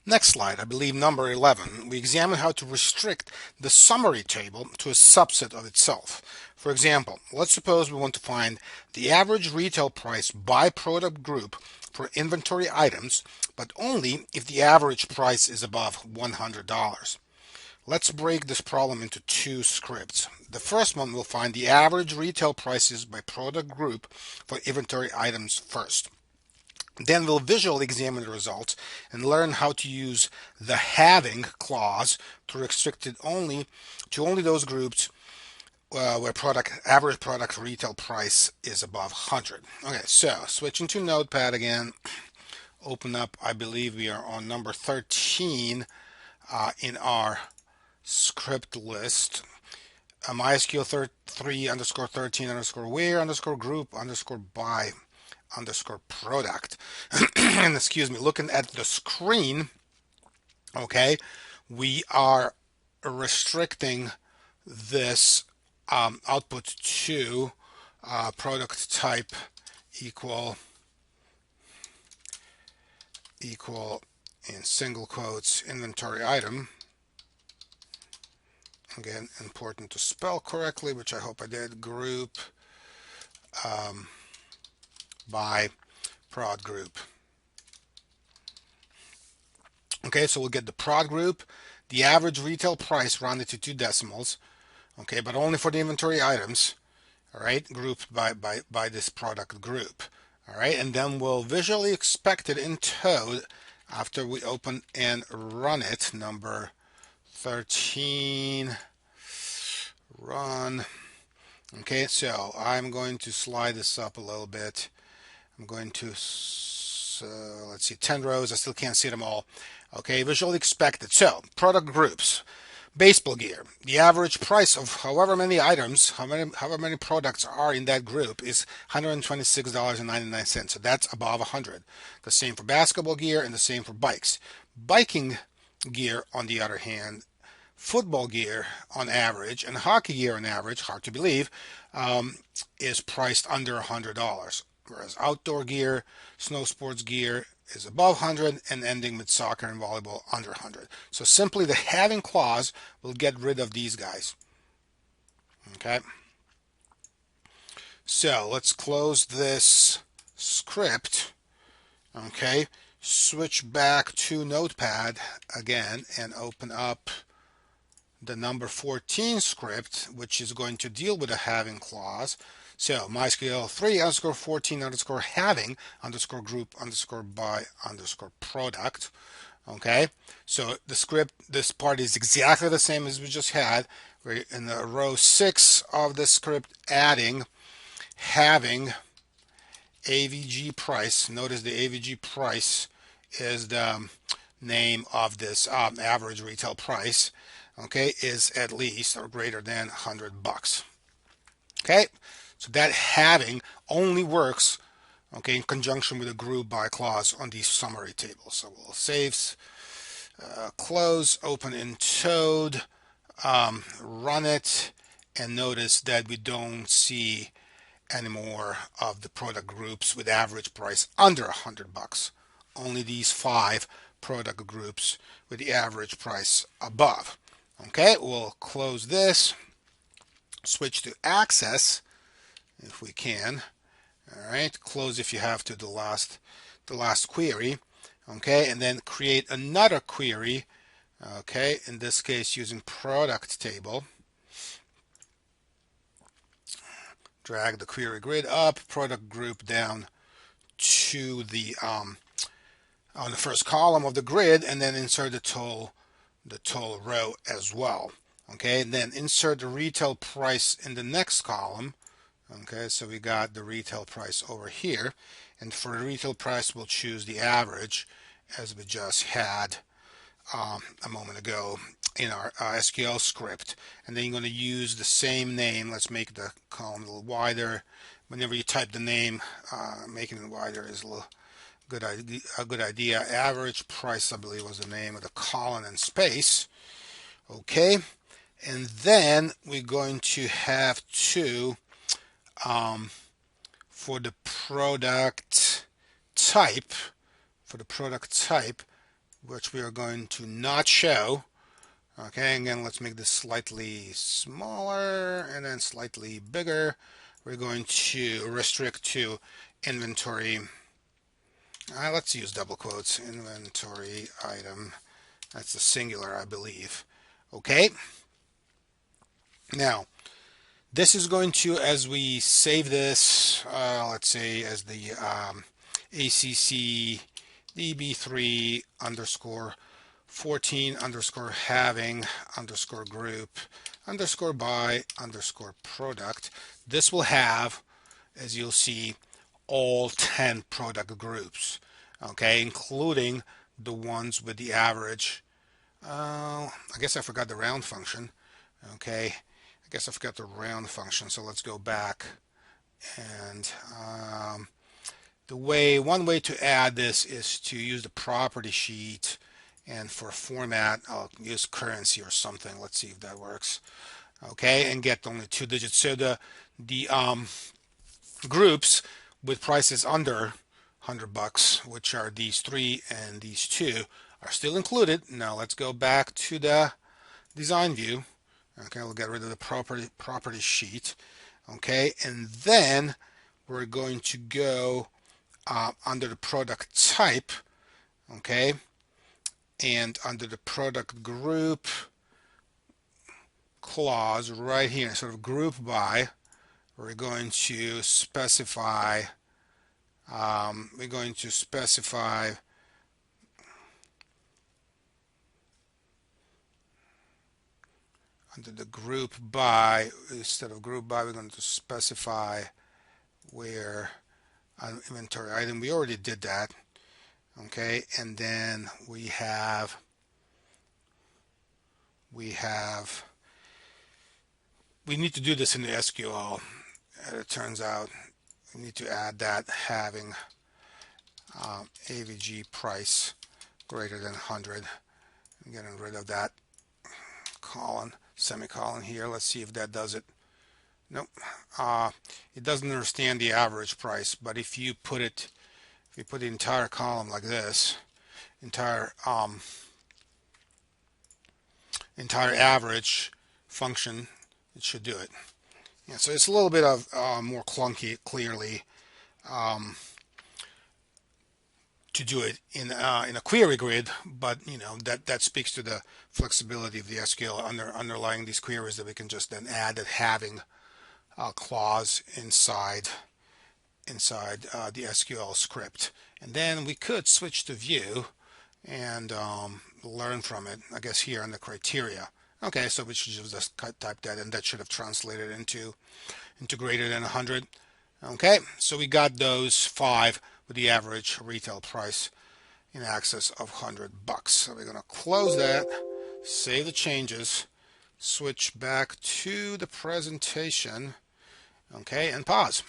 Next slide, I believe number 11, we examine how to restrict the summary table to a subset of itself. For example, let's suppose we want to find the average retail price by product group for inventory items, but only if the average price is above $100. Let's break this problem into two scripts. The first one will find the average retail prices by product group for inventory items first. Then we'll visually examine the results and learn how to use the halving clause to restrict it to only those groups where average product retail price is above 100. Okay, so switching to Notepad again, open up, I believe we are on number 13 in our script list. MySQL 3 underscore 13 underscore where underscore group underscore by underscore product. And excuse me, looking at the screen, okay, we are restricting this output to product type equal in single quotes inventory item. Again, important to spell correctly, which I hope I did. Group by prod group. Okay, so we'll get the prod group, the average retail price rounded to 2 decimals, okay, but only for the inventory items, all right, grouped by this product group, all right, and then we'll visually expect it in Toad after we open and run it. Number 13, run. Okay, so I'm going to slide this up a little bit. I'm going to, let's see, 10 rows. I still can't see them all. Okay, visually expected. So, product groups. Baseball gear. The average price of however many items, however many products are in that group is $126.99. So that's above 100. The same for basketball gear and the same for bikes. Biking gear, on the other hand, football gear on average and hockey gear on average, hard to believe, is priced under $100. Whereas outdoor gear, snow sports gear is above 100 and ending with soccer and volleyball under 100. So simply the halving clause will get rid of these guys. Okay. So let's close this script. Okay. Switch back to Notepad again and open up the number 14 script, which is going to deal with a halving clause. So MySQL 3 underscore 14 underscore halving underscore group underscore by underscore product. Okay, so the script, this part is exactly the same as we just had. We're in the row 6 of the script adding halving AVG price. Notice the AVG price is the name of this average retail price. Okay, is at least or greater than $100. Okay, so that halving only works, okay, in conjunction with a group by clause on these summary tables. So we'll save, close, open in Toad, run it, and notice that we don't see any more of the product groups with average price under $100. Only these 5 product groups with the average price above. Okay, we'll close this, switch to access if we can. All right, close if you have to the last query. Okay, and then create another query. Okay, in this case using product table. Drag the query grid up, product group down to the on the first column of the grid, and then insert the total row as well. Okay, and then insert the retail price in the next column. Okay, so we got the retail price over here, and for the retail price we'll choose the average as we just had a moment ago in our SQL script. And then you're going to use the same name. Let's make the column a little wider. Whenever you type the name, making it wider is a good idea. Average price, I believe, was the name of the column and space. Okay, and then we're going to have to for the product type, which we are going to not show. Okay, again, let's make this slightly smaller and then slightly bigger. We're going to restrict to inventory. Let's use double quotes, inventory item. That's the singular, I believe. Okay. Now, this is going to, as we save this, let's say as the ACC DB3 underscore 14 underscore having underscore group underscore by underscore product. This will have, as you'll see, all 10 product groups, okay, including the ones with the average. I guess I forgot the round function. Okay, I guess I forgot the round function, so let's go back. And one way to add this is to use the property sheet, and for format I'll use currency or something. Let's see if that works. Okay, and get only 2 digits. So the groups with prices under $100, which are these 3 and these 2, are still included. Now let's go back to the design view. Okay, we'll get rid of the property sheet. Okay, and then we're going to go under the product type. Okay, and under the product group clause right here, sort of group by, we're going to specify under the group by, instead of group by, we're going to specify where inventory item. We already did that. Okay, and then we need to do this in the SQL. It turns out we need to add that having AVG price greater than 100. I'm getting rid of that semicolon here. Let's see if that does it. Nope. It doesn't understand the average price, but if you put the entire column like this, entire average function, it should do it. Yeah, so it's a little bit of more clunky, clearly, to do it in a query grid, but that speaks to the flexibility of the SQL underlying these queries, that we can just then add that having clause inside the SQL script, and then we could switch to view and learn from it. I guess here in the criteria. Okay, so we should just type that, and that should have translated into greater than 100. Okay, so we got those 5 with the average retail price in excess of $100. So we're going to close that, save the changes, switch back to the presentation, okay, and pause.